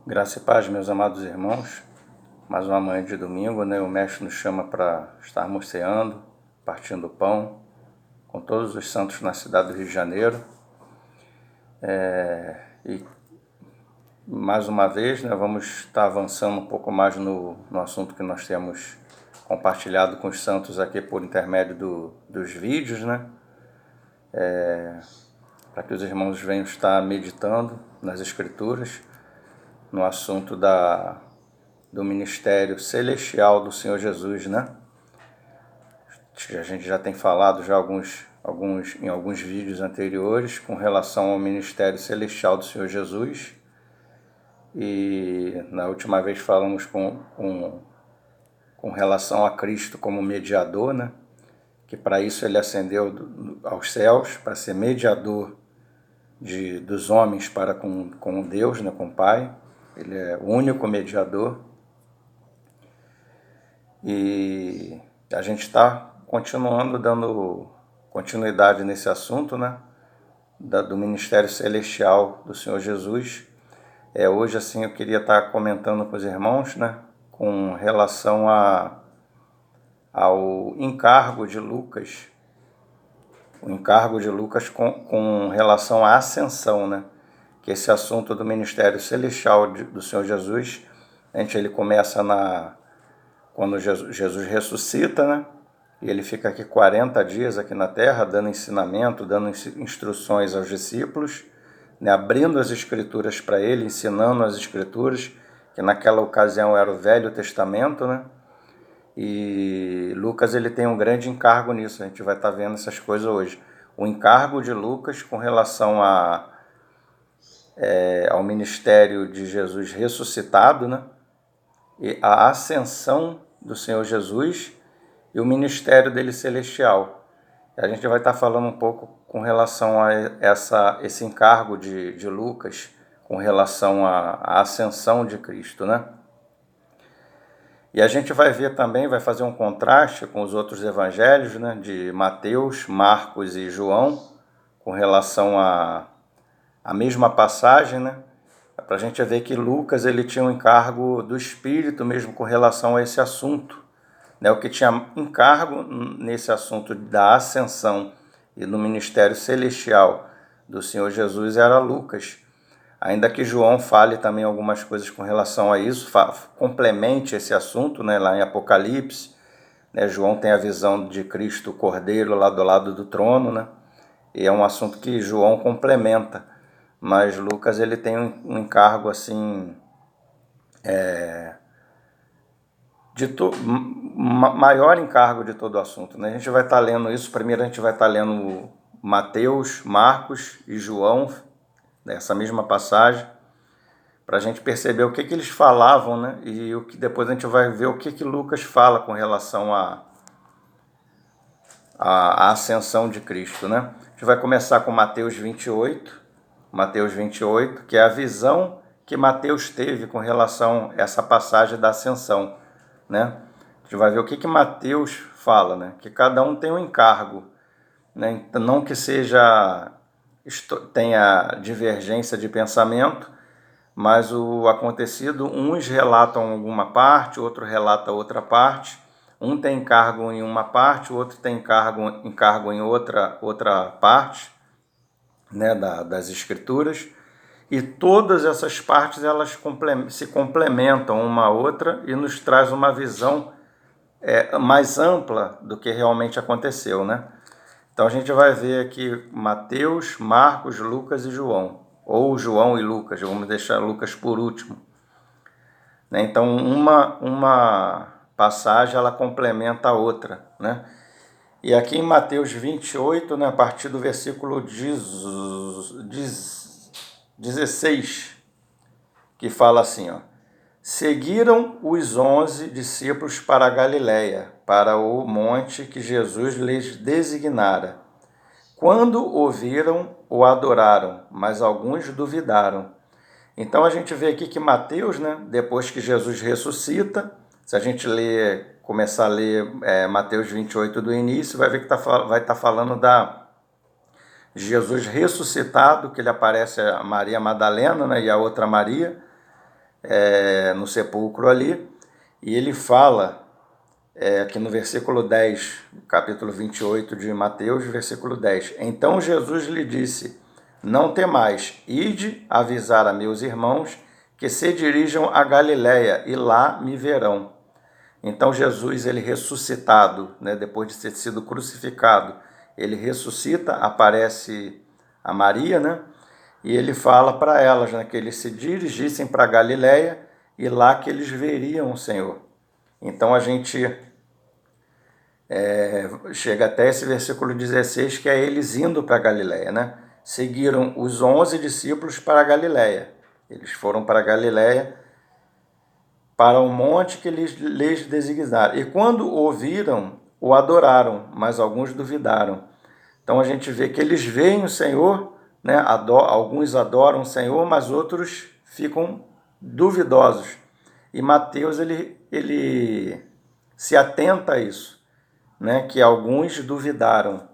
Graça e paz, meus amados irmãos. Mais uma manhã de domingo, né? O mestre nos chama para estarmos ceando, partindo o pão, com todos os santos na cidade do Rio de Janeiro. E mais uma vez, né, vamos estar avançando um pouco mais no assunto que nós temos compartilhado com os santos aqui por intermédio dos vídeos, né? Para que os irmãos venham estar meditando nas Escrituras, no assunto do ministério celestial do Senhor Jesus, né? A gente já tem falado já em alguns vídeos anteriores com relação ao ministério celestial do Senhor Jesus. E na última vez falamos com relação a Cristo como mediador, né? Que para isso ele ascendeu aos céus, para ser mediador dos homens para com Deus, né? Com o Pai. Ele é o único mediador. E a gente está continuando, dando continuidade nesse assunto, né? Do ministério celestial do Senhor Jesus. Hoje, assim, eu queria estar comentando com os irmãos, né? Com relação ao encargo de Lucas. O encargo de Lucas com relação à ascensão, né? Que esse assunto do ministério celestial do Senhor Jesus, ele começa quando Jesus ressuscita, né? E ele fica aqui 40 dias aqui na terra, dando ensinamento, dando instruções aos discípulos, né? Abrindo as Escrituras para ele, ensinando as Escrituras, que naquela ocasião era o Velho Testamento, né? E Lucas ele tem um grande encargo nisso, a gente vai estar vendo essas coisas hoje. O encargo de Lucas com relação ao ministério de Jesus ressuscitado, né? E a ascensão do Senhor Jesus e o ministério dele celestial. A gente vai estar falando um pouco com relação a esse encargo de Lucas, com relação à ascensão de Cristo, né? E a gente vai ver também, vai fazer um contraste com os outros evangelhos, né, de Mateus, Marcos e João, com relação à mesma passagem, né? Para a gente ver que Lucas ele tinha um encargo do Espírito mesmo com relação a esse assunto. Né? O que tinha encargo nesse assunto da ascensão e no ministério celestial do Senhor Jesus era Lucas. Ainda que João fale também algumas coisas com relação a isso, complemente esse assunto, né? Lá em Apocalipse, né? João tem a visão de Cristo Cordeiro lá do lado do trono, né? E é um assunto que João complementa, mas Lucas ele tem um encargo assim maior encargo de todo o assunto, né? A gente vai estar lendo isso. Primeiro a gente vai estar lendo Mateus, Marcos e João, nessa mesma passagem, para a gente perceber o que eles falavam, né? E o que depois a gente vai ver o que Lucas fala com relação à ascensão de Cristo, né? A gente vai começar com Mateus 28, que é a visão que Mateus teve com relação a essa passagem da ascensão, né? A gente vai ver o que Mateus fala, né? Que cada um tem um encargo, né? Então, não que tenha divergência de pensamento, mas o acontecido, uns relatam alguma parte, outro relata outra parte. Um tem encargo em uma parte, o outro tem encargo em outra parte, né, das Escrituras. E todas essas partes elas se complementam uma a outra e nos traz uma visão mais ampla do que realmente aconteceu, né? Então a gente vai ver aqui Mateus, Marcos, Lucas e João. Ou João e Lucas, vamos deixar Lucas por último. Né? Então uma passagem ela complementa a outra, né? E aqui em Mateus 28, né, a partir do versículo 16, que fala assim, ó: seguiram os 11 discípulos para a Galiléia, para o monte que Jesus lhes designara. Quando o viram, o adoraram, mas alguns duvidaram. Então a gente vê aqui que Mateus, né, depois que Jesus ressuscita, se a gente começar a ler Mateus 28 do início, vai ver que vai estar falando de Jesus ressuscitado, que ele aparece a Maria Madalena, né, e a outra Maria, no sepulcro ali, e ele fala, aqui no versículo 10, capítulo 28 de Mateus, versículo 10. Então Jesus lhe disse: não temais, ide avisar a meus irmãos que se dirijam a Galiléia e lá me verão. Então Jesus, ele ressuscitado, né, depois de ter sido crucificado, ele ressuscita, aparece a Maria, né, e ele fala para elas, né, que eles se dirigissem para Galiléia e lá que eles veriam o Senhor. Então a gente chega até esse versículo 16, que é eles indo para Galiléia, né? Seguiram os 11 discípulos para Galiléia. Eles foram para Galiléia, para o monte que lhes designaram. E quando ouviram, o adoraram, mas alguns duvidaram. Então a gente vê que eles veem o Senhor, né? Alguns adoram o Senhor, mas outros ficam duvidosos. E Mateus ele se atenta a isso, né? Que alguns duvidaram.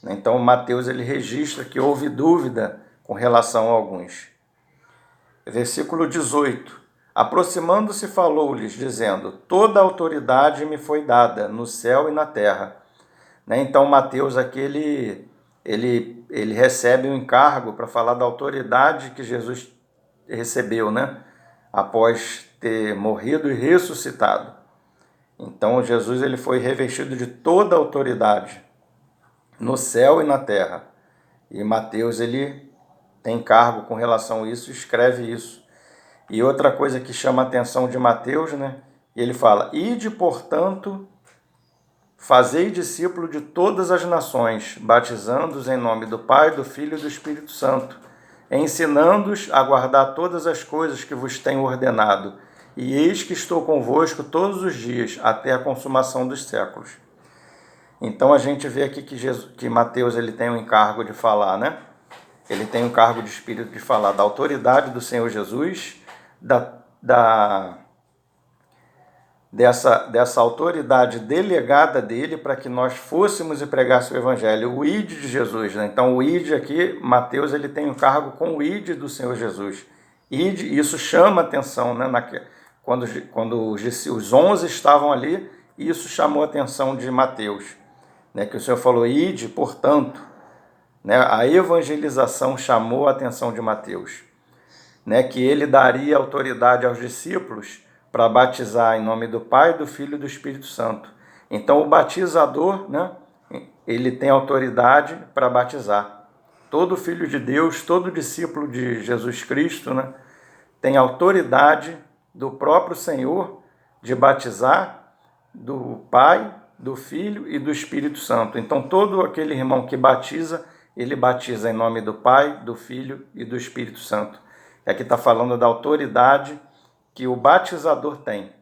Então Mateus ele registra que houve dúvida com relação a alguns. Versículo 18. Aproximando-se, falou-lhes, dizendo: toda a autoridade me foi dada no céu e na terra. Então Mateus aqui ele recebe um encargo para falar da autoridade que Jesus recebeu, né? Após ter morrido e ressuscitado. Então Jesus ele foi revestido de toda a autoridade no céu e na terra. E Mateus ele tem cargo com relação a isso, escreve isso. E outra coisa que chama a atenção de Mateus, né? Ele fala: ide, portanto, fazei discípulo de todas as nações, batizando-os em nome do Pai, do Filho e do Espírito Santo, ensinando-os a guardar todas as coisas que vos tenho ordenado. E eis que estou convosco todos os dias, até a consumação dos séculos. Então a gente vê aqui que Mateus ele tem o encargo de falar, né? Ele tem o cargo de Espírito de falar da autoridade do Senhor Jesus, dessa autoridade delegada dele para que nós fôssemos e pregássemos o Evangelho, o ID de Jesus, né? Então o ID aqui, Mateus ele tem um cargo com o ID do Senhor Jesus. ID, isso chama atenção, né? Quando os 11 estavam ali, isso chamou a atenção de Mateus, né? Que o Senhor falou: ide, portanto, né? A evangelização chamou a atenção de Mateus, né? Que ele daria autoridade aos discípulos para batizar em nome do Pai, do Filho e do Espírito Santo. Então o batizador, né? Ele tem autoridade para batizar. Todo filho de Deus, todo discípulo de Jesus Cristo, né? Tem autoridade do próprio Senhor de batizar do Pai, do Filho e do Espírito Santo. Então todo aquele irmão que batiza, ele batiza em nome do Pai, do Filho e do Espírito Santo. Aqui está falando da autoridade que o batizador tem,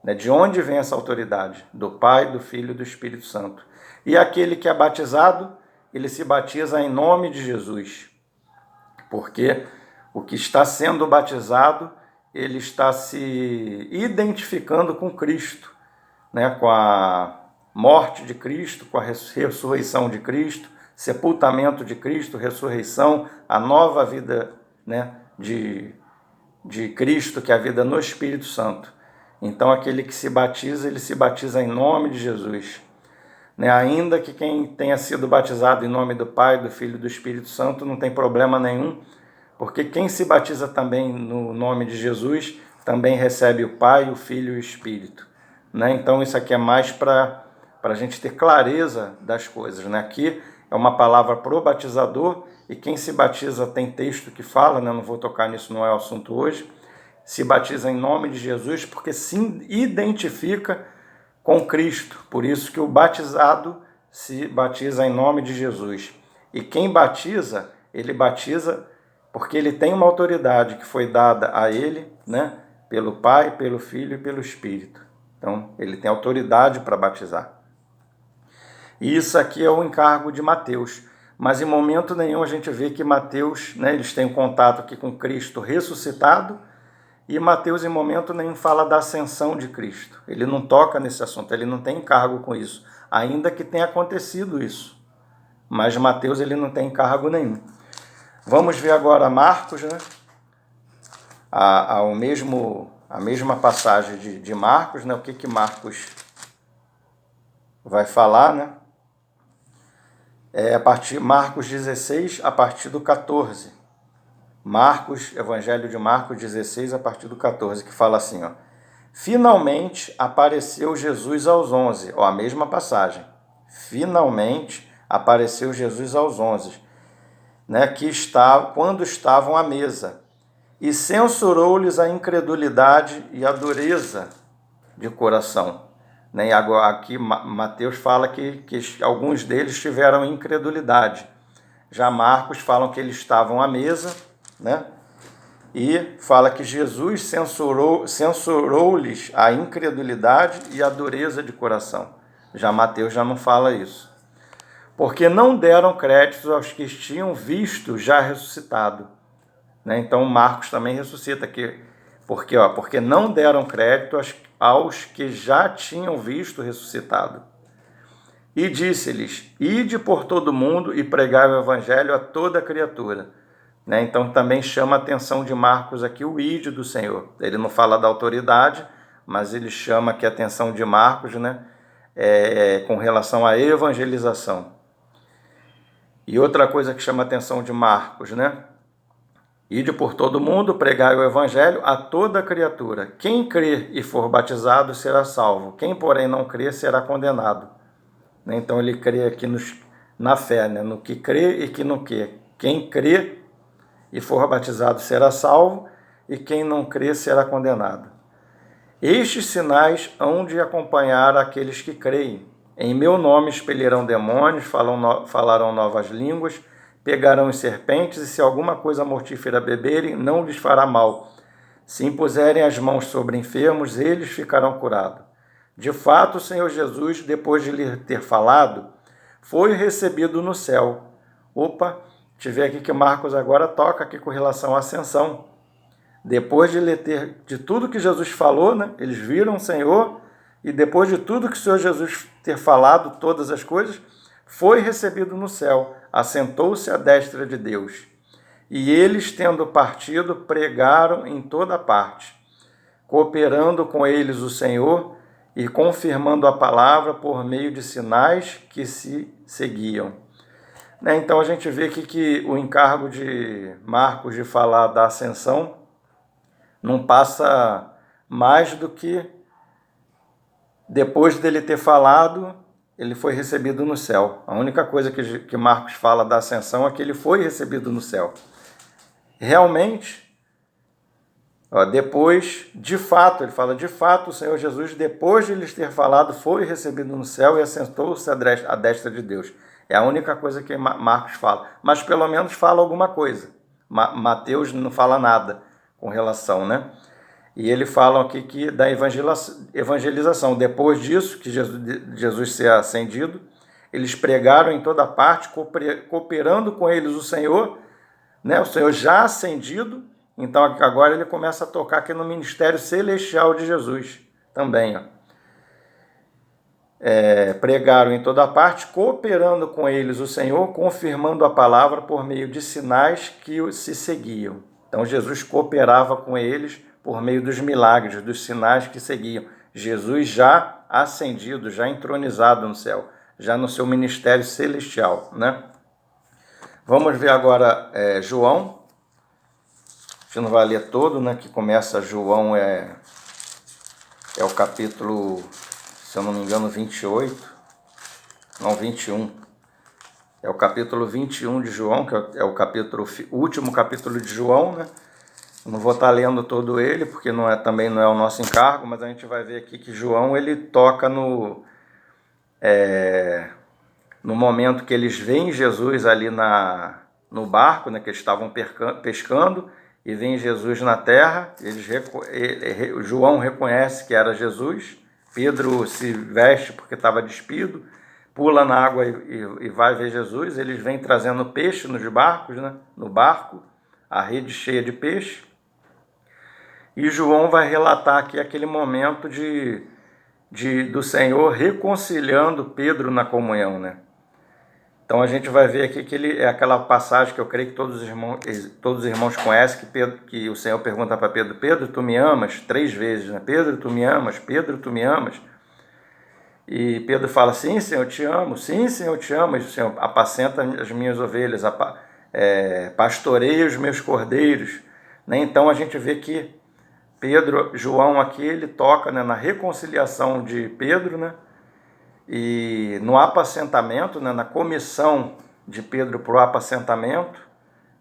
né? De onde vem essa autoridade? Do Pai, do Filho e do Espírito Santo. E aquele que é batizado, ele se batiza em nome de Jesus, porque o que está sendo batizado, ele está se identificando com Cristo, né? Com a morte de Cristo, com a ressurreição de Cristo, sepultamento de Cristo, ressurreição, a nova vida, né? de Cristo, que é a vida no Espírito Santo. Então aquele que se batiza, ele se batiza em nome de Jesus, né? Ainda que quem tenha sido batizado em nome do Pai, do Filho e do Espírito Santo, não tem problema nenhum, porque quem se batiza também no nome de Jesus, também recebe o Pai, o Filho e o Espírito, né? Então isso aqui é mais para a gente ter clareza das coisas, né? Aqui é uma palavra pro batizador, e quem se batiza tem texto que fala, né? Não vou tocar nisso, não é o assunto hoje. Se batiza em nome de Jesus porque se identifica com Cristo. Por isso que o batizado se batiza em nome de Jesus. E quem batiza, ele batiza porque ele tem uma autoridade que foi dada a ele, né? Pelo Pai, pelo Filho e pelo Espírito. Então, ele tem autoridade para batizar. E isso aqui é o encargo de Mateus. Mas em momento nenhum a gente vê que Mateus, né, eles têm um contato aqui com Cristo ressuscitado, e Mateus em momento nenhum fala da ascensão de Cristo. Ele não toca nesse assunto, ele não tem encargo com isso, ainda que tenha acontecido isso. Mas Mateus ele não tem encargo nenhum. Vamos ver agora Marcos, né? a mesma passagem de Marcos, né? O que Marcos vai falar, né? Marcos 16, a partir do 14. Evangelho de Marcos 16, a partir do 14, que fala assim, ó. Finalmente apareceu Jesus aos 11, ó, a mesma passagem. Finalmente apareceu Jesus aos 11, né, quando estavam à mesa, e censurou-lhes a incredulidade e a dureza de coração. Né? E agora, aqui Mateus fala que alguns deles tiveram incredulidade. Já Marcos falam que eles estavam à mesa, né? E fala que Jesus censurou-lhes a incredulidade e a dureza de coração. Já Mateus já não fala isso. Porque não deram crédito aos que tinham visto já ressuscitado. Né? Então Marcos também ressuscita aqui. Porque não deram crédito aos que já tinham visto ressuscitado. E disse-lhes, ide por todo mundo e pregai o evangelho a toda criatura. Né? Então também chama a atenção de Marcos aqui o ide do Senhor. Ele não fala da autoridade, mas ele chama aqui a atenção de Marcos, né? Com relação à evangelização. E outra coisa que chama a atenção de Marcos, né? Ide por todo mundo, pregai o evangelho a toda criatura. Quem crer e for batizado será salvo. Quem, porém, não crer será condenado. Então ele crê aqui na fé, né? No que crê e que não crê. Quem crê e for batizado será salvo, e quem não crê será condenado. Estes sinais hão de acompanhar aqueles que creem. Em meu nome expelirão demônios, falarão novas línguas, pegarão as serpentes, e se alguma coisa mortífera beberem, não lhes fará mal. Se impuserem as mãos sobre enfermos, eles ficarão curados. De fato, o Senhor Jesus, depois de lhe ter falado, foi recebido no céu. Te vê aqui que Marcos agora toca aqui com relação à ascensão. Depois de tudo que Jesus falou, né, eles viram o Senhor, e depois de tudo que o Senhor Jesus ter falado, todas as coisas, foi recebido no céu, assentou-se à destra de Deus. E eles, tendo partido, pregaram em toda parte, cooperando com eles o Senhor e confirmando a palavra por meio de sinais que se seguiam. Então a gente vê aqui que o encargo de Marcos de falar da ascensão não passa mais do que depois dele ter falado, ele foi recebido no céu. A única coisa que Marcos fala da ascensão é que ele foi recebido no céu. Realmente, depois, de fato, ele fala, de fato, o Senhor Jesus, depois de lhes ter falado, foi recebido no céu e assentou-se à destra de Deus. É a única coisa que Marcos fala. Mas pelo menos fala alguma coisa. Mateus não fala nada com relação, né? E ele fala aqui da evangelização. Depois disso, que Jesus ser ascendido, eles pregaram em toda parte, cooperando com eles o Senhor, né? O Senhor já ascendido. Então agora ele começa a tocar aqui no ministério celestial de Jesus também, pregaram em toda parte, cooperando com eles o Senhor, confirmando a palavra por meio de sinais que se seguiam. Então Jesus cooperava com eles por meio dos milagres, dos sinais que seguiam. Jesus já ascendido, já entronizado no céu, já no seu ministério celestial, né? Vamos ver agora João. A gente não vai ler todo, né? Que começa João, é o capítulo, se eu não me engano, 28, não, 21. É o capítulo 21 de João, que é o último capítulo de João, né? Eu não vou estar lendo todo ele, porque também não é o nosso encargo, mas a gente vai ver aqui que João, ele toca no momento que eles veem Jesus ali no barco, né? Que eles estavam pescando, e vem Jesus na terra. João reconhece que era Jesus. Pedro se veste porque estava despido, pula na água e vai ver Jesus. Eles vêm trazendo peixe nos barcos, né? No barco, a rede cheia de peixe. E João vai relatar aqui aquele momento do Senhor reconciliando Pedro na comunhão, né? Então a gente vai ver aqui que ele é aquela passagem que eu creio que todos os irmãos conhecem, que o Senhor pergunta para Pedro: Pedro, tu me amas? 3 vezes, né? Pedro, tu me amas? Pedro, tu me amas? E Pedro fala: sim, Senhor, eu te amo. Sim, Senhor, eu te amo. E o Senhor apacenta as minhas ovelhas, pastoreia os meus cordeiros. Né? Então a gente vê que João aqui, ele toca, né, na reconciliação de Pedro, né? E no apacentamento, né, na comissão de Pedro para o apacentamento,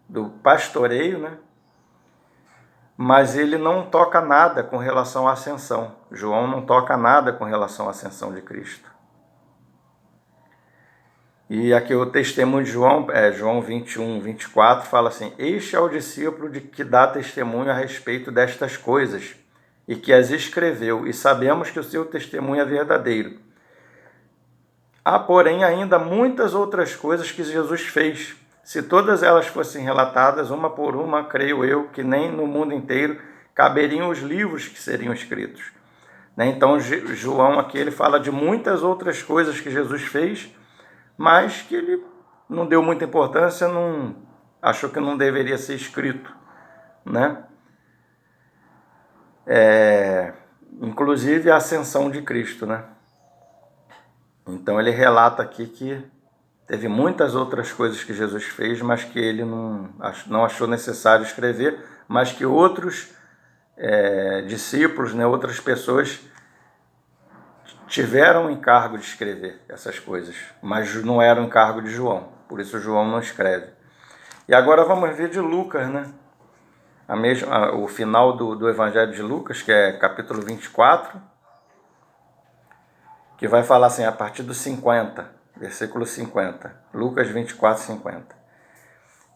do pastoreio, né? Mas ele não toca nada com relação à ascensão. João não toca nada com relação à ascensão de Cristo. E aqui o testemunho de João, João 21, 24, fala assim: este é o discípulo de que dá testemunho a respeito destas coisas, e que as escreveu, e sabemos que o seu testemunho é verdadeiro. Há, porém, ainda muitas outras coisas que Jesus fez. Se todas elas fossem relatadas, uma por uma, creio eu, que nem no mundo inteiro caberiam os livros que seriam escritos. Então, João aqui ele fala de muitas outras coisas que Jesus fez, mas que ele não deu muita importância, achou que não deveria ser escrito, né? Inclusive a ascensão de Cristo, né? Então ele relata aqui que teve muitas outras coisas que Jesus fez, mas que ele não achou necessário escrever, mas que outros discípulos, né, outras pessoas tiveram o encargo de escrever essas coisas, mas não era o encargo de João, por isso João não escreve. E agora vamos ver de Lucas, né? O final do Evangelho de Lucas, que é capítulo 24, que vai falar assim, a partir do 50, versículo 50, Lucas 24, 50.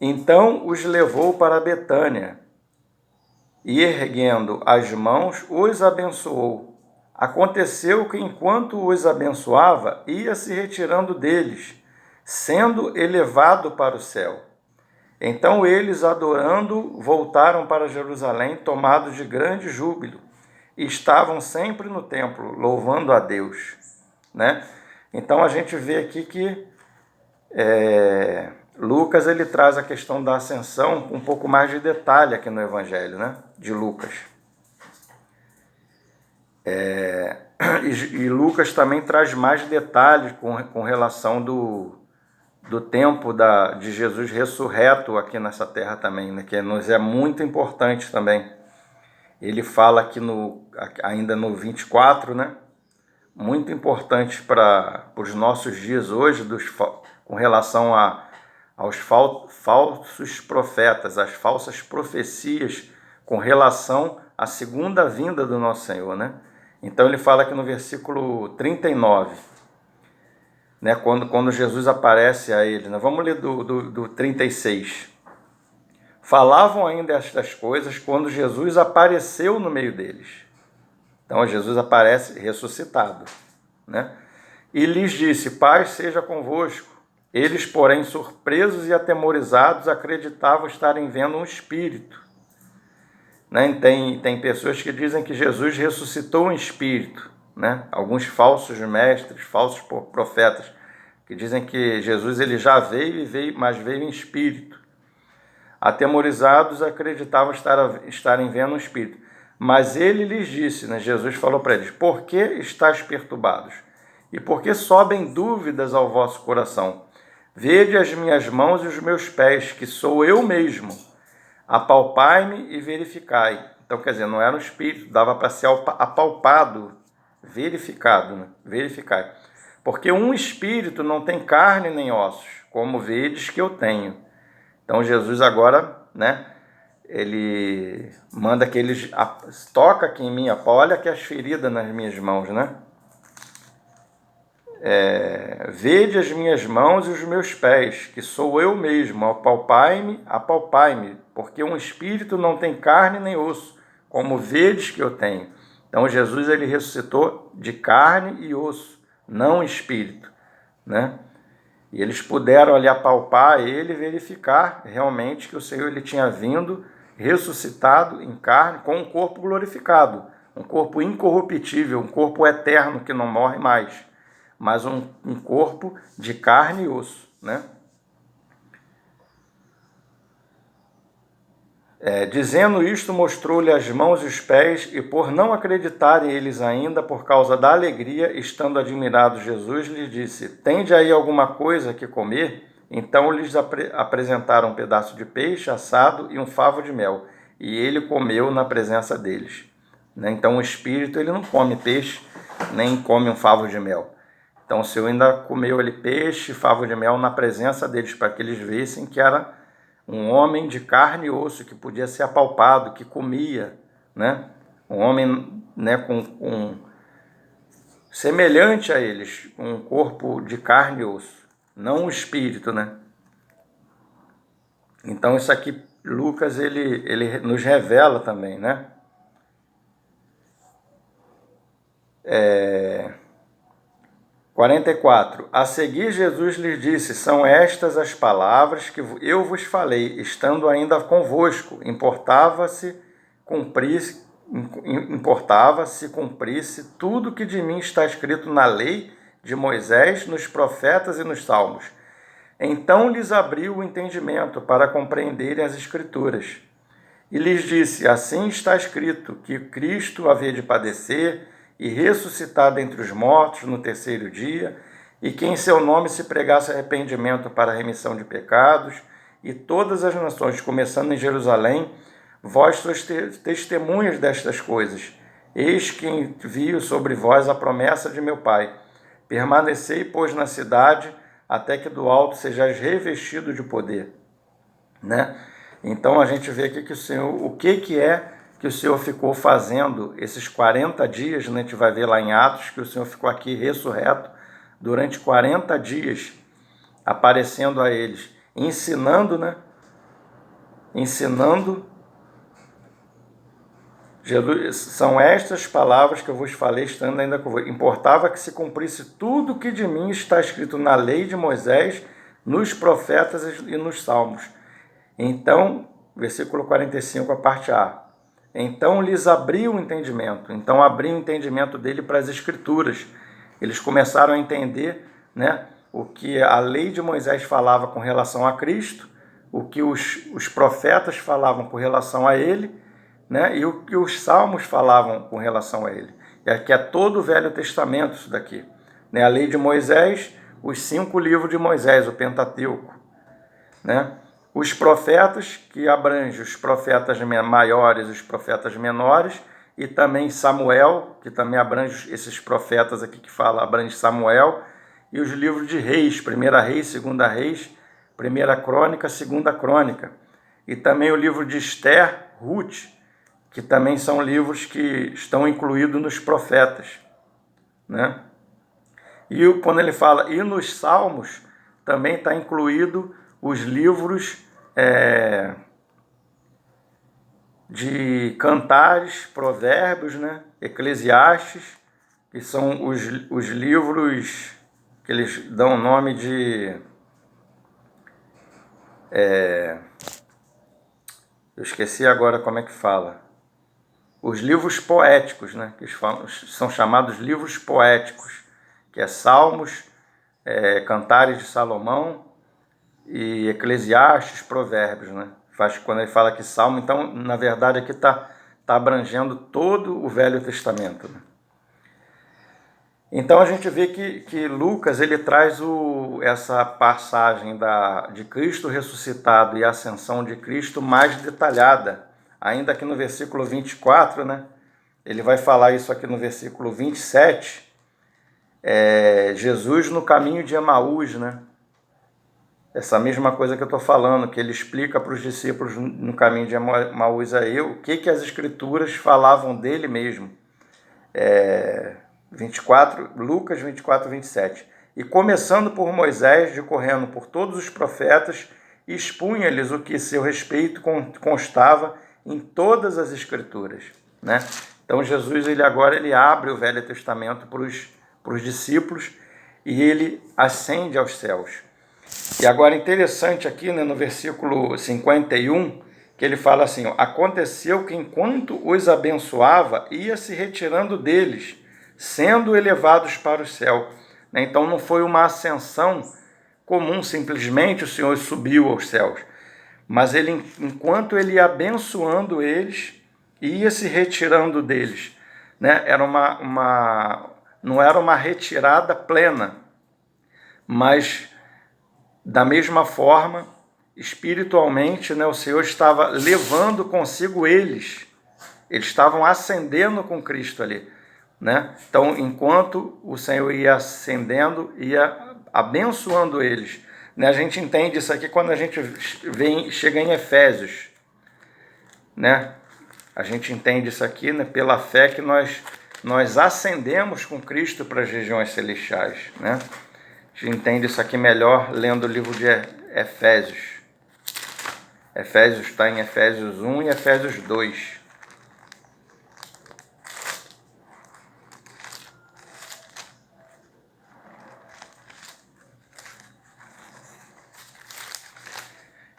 Então os levou para Betânia, e erguendo as mãos, os abençoou. Aconteceu que, enquanto os abençoava, ia se retirando deles, sendo elevado para o céu. Então eles, adorando, voltaram para Jerusalém, tomados de grande júbilo, e estavam sempre no templo, louvando a Deus. Né? Então a gente vê aqui que Lucas ele traz a questão da ascensão com um pouco mais de detalhe aqui no Evangelho, né, de Lucas. E Lucas também traz mais detalhes com relação do tempo de Jesus ressurreto aqui nessa terra também, né, que nos é muito importante também. Ele fala aqui ainda no 24, né, muito importante para os nossos dias hoje, com relação aos falsos profetas, as falsas profecias com relação à segunda vinda do nosso Senhor, né? Então ele fala aqui no versículo 39, né, quando Jesus aparece a ele, né? Vamos ler do 36. Falavam ainda estas coisas quando Jesus apareceu no meio deles. Então Jesus aparece ressuscitado, né? E lhes disse: paz seja convosco. Eles, porém, surpresos e atemorizados, acreditavam estarem vendo um espírito. Né? Tem pessoas que dizem que Jesus ressuscitou um espírito. Né? Alguns falsos mestres, falsos profetas, que dizem que Jesus ele já veio, mas veio em espírito. Atemorizados, acreditavam estarem vendo um espírito. Mas ele lhes disse, né? Jesus falou para eles: por que estáis perturbados? E por que sobem dúvidas ao vosso coração? Vede as minhas mãos e os meus pés, que sou eu mesmo. Apalpai-me e verificai. Então, quer dizer, não era um espírito, dava para ser apalpado, verificado, né? Verificai. Porque um espírito não tem carne nem ossos, como vedes que eu tenho. Então, Jesus agora, né, ele manda que eles toca aqui em mim, olha aqui as feridas nas minhas mãos, né? Vede as minhas mãos e os meus pés, que sou eu mesmo, apalpai-me, porque um espírito não tem carne nem osso, como vedes que eu tenho. Então Jesus ele ressuscitou de carne e osso, não espírito, né? E eles puderam ali apalpar ele e verificar realmente que o Senhor ele tinha vindo ressuscitado em carne com um corpo glorificado, um corpo incorruptível, um corpo eterno que não morre mais, mas um corpo de carne e osso, né? Dizendo isto, mostrou-lhe as mãos e os pés, e por não acreditarem eles ainda, por causa da alegria, estando admirados, Jesus lhes disse: Tende aí alguma coisa que comer? Então lhes apresentaram um pedaço de peixe assado e um favo de mel, e ele comeu na presença deles. Então o espírito ele não come peixe, nem come um favo de mel. Então o Senhor ainda comeu ali peixe, favo de mel na presença deles, para que eles vissem que era um homem de carne e osso, que podia ser apalpado, que comia, né? Um homem, né, com semelhante a eles, com um corpo de carne e osso, não um espírito, né? Então isso aqui, Lucas, ele nos revela também, né? 44. A seguir Jesus lhes disse: São estas as palavras que eu vos falei, estando ainda convosco. Importava-se cumprisse tudo que de mim está escrito na lei de Moisés, nos profetas e nos salmos. Então lhes abriu o entendimento para compreenderem as Escrituras. E lhes disse: Assim está escrito, que Cristo havia de padecer e ressuscitar dentre os mortos no terceiro dia, e que em seu nome se pregasse arrependimento para a remissão de pecados, e todas as nações, começando em Jerusalém, vós sois testemunhas destas coisas. Eis que envio sobre vós a promessa de meu Pai. Permanecei, pois, na cidade, até que do alto sejais revestido de poder. Né? Então a gente vê aqui que o Senhor, o que é que o Senhor ficou fazendo esses 40 dias, né? A gente vai ver lá em Atos que o Senhor ficou aqui ressurreto durante 40 dias, aparecendo a eles, ensinando, né? Ensinando. Jesus, são estas palavras que eu vos falei, estando ainda convosco. Importava que se cumprisse tudo que de mim está escrito na lei de Moisés, nos profetas e nos salmos. Então, versículo 45, a parte A. Então lhes abriu o entendimento. Então abriu o entendimento dele para as Escrituras. Eles começaram a entender, né, o que a lei de Moisés falava com relação a Cristo, o que os profetas falavam com relação a ele, né, e o que os salmos falavam com relação a ele. E aqui é todo o Velho Testamento isso daqui. Né, a lei de Moisés, os 5 livros de Moisés, o Pentateuco. Né? Os profetas, que abrange os profetas maiores e os profetas menores, e também Samuel, que também abrange esses profetas aqui que fala, abrange Samuel, e os livros de reis, 1 Reis, 2 Reis, 1 Crônica, 2 Crônica, e também o livro de Esther, Ruth, que também são livros que estão incluídos nos profetas. Né? E quando ele fala, e nos salmos, também está incluído os livros de Cantares, Provérbios, né? Eclesiastes, que são os livros que eles dão o nome de... eu esqueci agora como é que fala. Os livros poéticos, né? Que são chamados livros poéticos, que é Salmos, Cantares de Salomão, e Eclesiastes, Provérbios, né? Quando ele fala que Salmo, então, na verdade, aqui está abrangendo todo o Velho Testamento. Né? Então, a gente vê que Lucas, ele traz essa passagem de Cristo ressuscitado e a ascensão de Cristo mais detalhada, ainda aqui no versículo 24, né? Ele vai falar isso aqui no versículo 27, Jesus no caminho de Emaús, né? Essa mesma coisa que eu estou falando, que ele explica para os discípulos no caminho de Emaús aí o que as Escrituras falavam dele mesmo. 24, Lucas 24, 27. E começando por Moisés, decorrendo por todos os profetas, expunha-lhes o que seu respeito constava em todas as Escrituras. Né? Então Jesus agora ele abre o Velho Testamento para os discípulos e ele ascende aos céus. E agora interessante aqui, né, no versículo 51, que ele fala assim, ó, aconteceu que enquanto os abençoava, ia se retirando deles, sendo elevados para o céu. Então não foi uma ascensão comum, simplesmente o Senhor subiu aos céus. Mas ele, enquanto ele ia abençoando eles, ia se retirando deles, né? Não era uma retirada plena, mas da mesma forma, espiritualmente, né, o Senhor estava levando consigo eles estavam ascendendo com Cristo ali, né? Então, enquanto o Senhor ia ascendendo, ia abençoando eles, né? A gente entende isso aqui quando a gente chega em Efésios, né? A gente entende isso aqui, né, pela fé que nós ascendemos com Cristo para as regiões celestiais, né? A gente entende isso aqui melhor lendo o livro de Efésios. Efésios está em Efésios 1 e Efésios 2.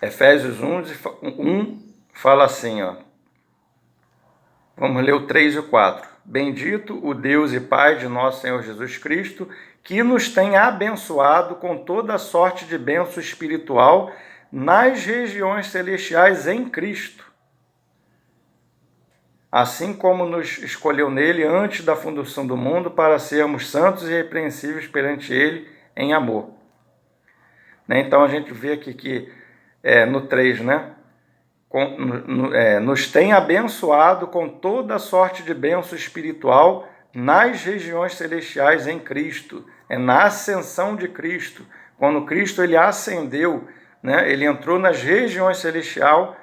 Efésios 1 fala assim, ó. Vamos ler o 3 e o 4. Bendito o Deus e Pai de nosso Senhor Jesus Cristo, que nos tem abençoado com toda sorte de bênção espiritual nas regiões celestiais em Cristo, assim como nos escolheu nele antes da fundação do mundo para sermos santos e irrepreensíveis perante ele em amor. Então a gente vê aqui que no 3, né? Nos tem abençoado com toda sorte de bênção espiritual nas regiões celestiais em Cristo, na ascensão de Cristo. Quando Cristo ele ascendeu, né, ele entrou nas regiões celestiais,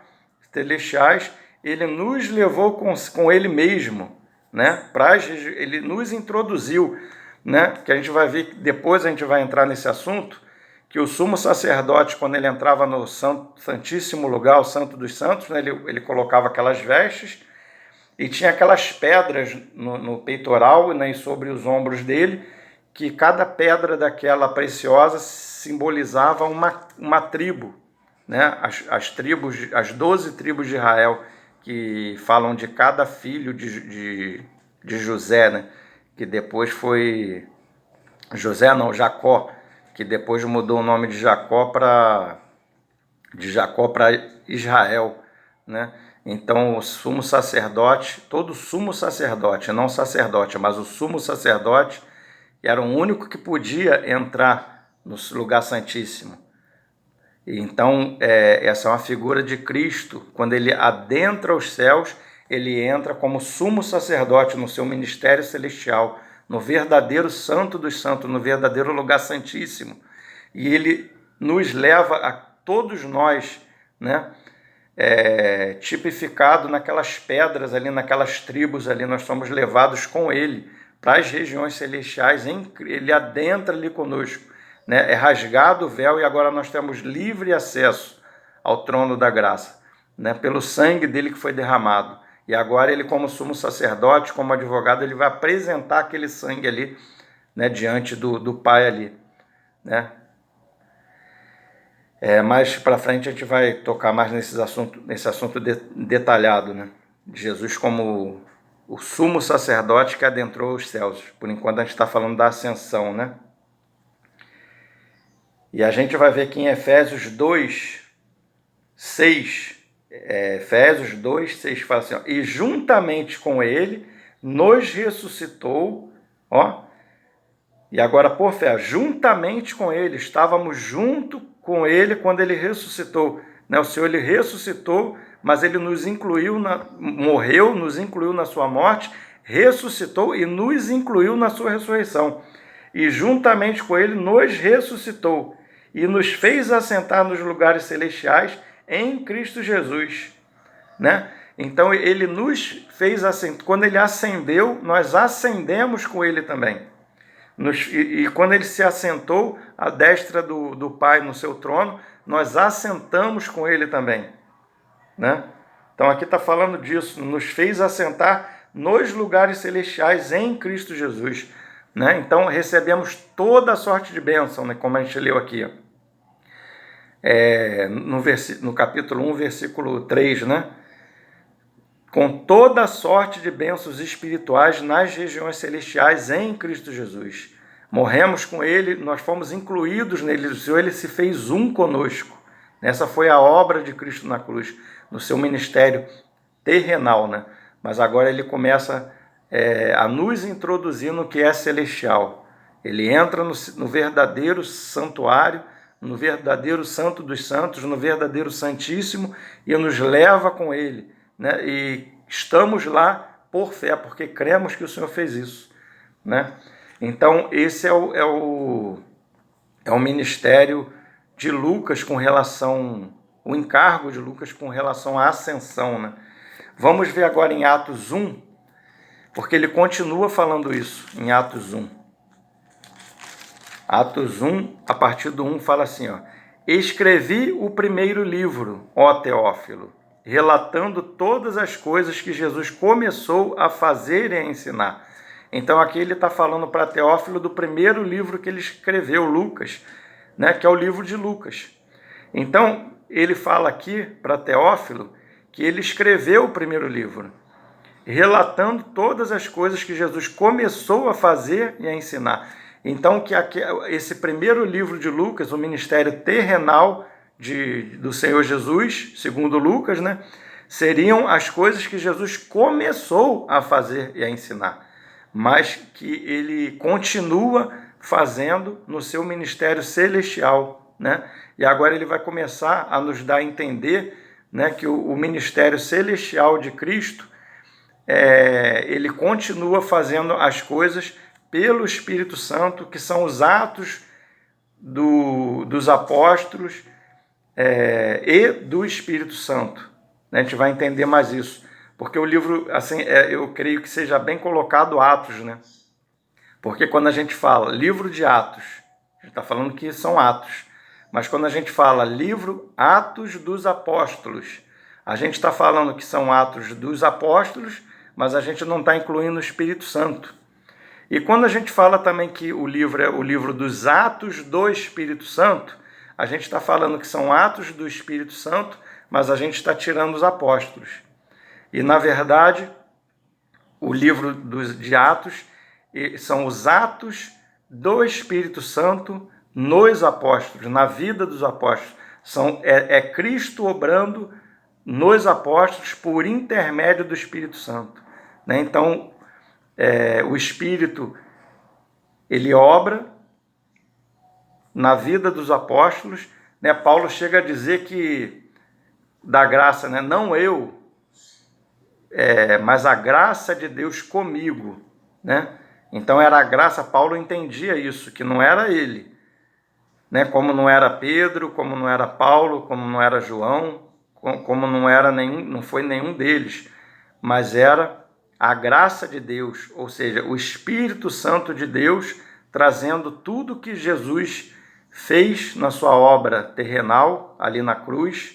ele nos levou com ele mesmo, né, ele nos introduziu, né, que a gente vai ver, depois a gente vai entrar nesse assunto, que o sumo sacerdote, quando ele entrava no santíssimo lugar, o santo dos santos, né, ele colocava aquelas vestes e tinha aquelas pedras no peitoral, né, e sobre os ombros dele, que cada pedra daquela preciosa simbolizava uma tribo, né, as 12 tribos de Israel, que falam de cada filho de José, né, que depois foi Jacó, que depois mudou o nome de Jacó para Israel, né? Então o sumo sacerdote, todo sumo sacerdote, não sacerdote, mas o sumo sacerdote era o único que podia entrar no lugar santíssimo. Então essa é uma figura de Cristo. Quando ele adentra os céus, ele entra como sumo sacerdote no seu ministério celestial, no verdadeiro santo dos santos, no verdadeiro lugar santíssimo. E ele nos leva a todos nós, né, tipificado naquelas pedras ali, naquelas tribos ali, nós somos levados com ele para as regiões celestiais, ele adentra ali conosco, né, é rasgado o véu e agora nós temos livre acesso ao trono da graça, né, pelo sangue dele que foi derramado. E agora ele, como sumo sacerdote, como advogado, ele vai apresentar aquele sangue ali, né, diante do Pai ali, né? Mais para frente a gente vai tocar mais nesse assunto detalhado, né? De Jesus como o sumo sacerdote que adentrou os céus. Por enquanto a gente está falando da ascensão, né? E a gente vai ver aqui em Efésios 2, 6. Efésios 2, 6 fala assim, ó, e juntamente com ele nos ressuscitou, ó, e agora por fé, juntamente com ele, estávamos junto com ele quando ele ressuscitou, né? O Senhor ele ressuscitou, mas ele nos incluiu, morreu, nos incluiu na sua morte, ressuscitou e nos incluiu na sua ressurreição, e juntamente com ele nos ressuscitou e nos fez assentar nos lugares celestiais em Cristo Jesus, né? Então ele nos fez assentar. Quando ele ascendeu, nós ascendemos com ele também. E quando ele se assentou à destra do Pai no seu trono, nós assentamos com ele também, né? Então aqui está falando disso, nos fez assentar nos lugares celestiais em Cristo Jesus, né? Então recebemos toda a sorte de bênção, né? Como a gente leu aqui, ó. No capítulo 1, versículo 3, né? Com toda a sorte de bênçãos espirituais nas regiões celestiais em Cristo Jesus. Morremos com ele, nós fomos incluídos nele, o Senhor ele se fez um conosco. Essa foi a obra de Cristo na cruz, no seu ministério terrenal, né? Mas agora ele começa a nos introduzir no que é celestial. Ele entra no verdadeiro santuário, no verdadeiro santo dos santos, no verdadeiro santíssimo, e nos leva com ele, né? E estamos lá por fé, porque cremos que o Senhor fez isso, né? Então esse é o ministério de Lucas com relação, o encargo de Lucas com relação à ascensão, né? Vamos ver agora em Atos 1, porque ele continua falando isso em Atos 1. Atos 1, a partir do 1, fala assim, ó: escrevi o primeiro livro, ó Teófilo, relatando todas as coisas que Jesus começou a fazer e a ensinar. Então aqui ele está falando para Teófilo do primeiro livro que ele escreveu, Lucas, né, que é o livro de Lucas. Então ele fala aqui para Teófilo que ele escreveu o primeiro livro, relatando todas as coisas que Jesus começou a fazer e a ensinar. Então, que esse primeiro livro de Lucas, o ministério terrenal do Senhor Jesus, segundo Lucas, né, seriam as coisas que Jesus começou a fazer e a ensinar, mas que ele continua fazendo no seu ministério celestial, né? E agora ele vai começar a nos dar a entender, né, que o ministério celestial de Cristo, ele continua fazendo as coisas pelo Espírito Santo, que são os atos dos apóstolos e do Espírito Santo. A gente vai entender mais isso, porque o livro, assim, eu creio que seja bem colocado Atos, né? Porque quando a gente fala livro de Atos, a gente está falando que são atos, mas quando a gente fala livro Atos dos Apóstolos, a gente está falando que são atos dos apóstolos, mas a gente não está incluindo o Espírito Santo. E quando a gente fala também que o livro é o livro dos Atos do Espírito Santo, a gente está falando que são atos do Espírito Santo, mas a gente está tirando os apóstolos. E, na verdade, o livro de Atos são os atos do Espírito Santo nos apóstolos, na vida dos apóstolos. É Cristo obrando nos apóstolos por intermédio do Espírito Santo, né? Então, o Espírito, ele obra na vida dos apóstolos, né? Paulo chega a dizer que da graça, né? Não eu, mas a graça de Deus comigo, né? Então era a graça, Paulo entendia isso, que não era ele, né? Como não era Pedro, como não era Paulo, como não era João, como não foi nenhum deles, mas era a graça de Deus, ou seja, o Espírito Santo de Deus trazendo tudo que Jesus fez na sua obra terrenal, ali na cruz,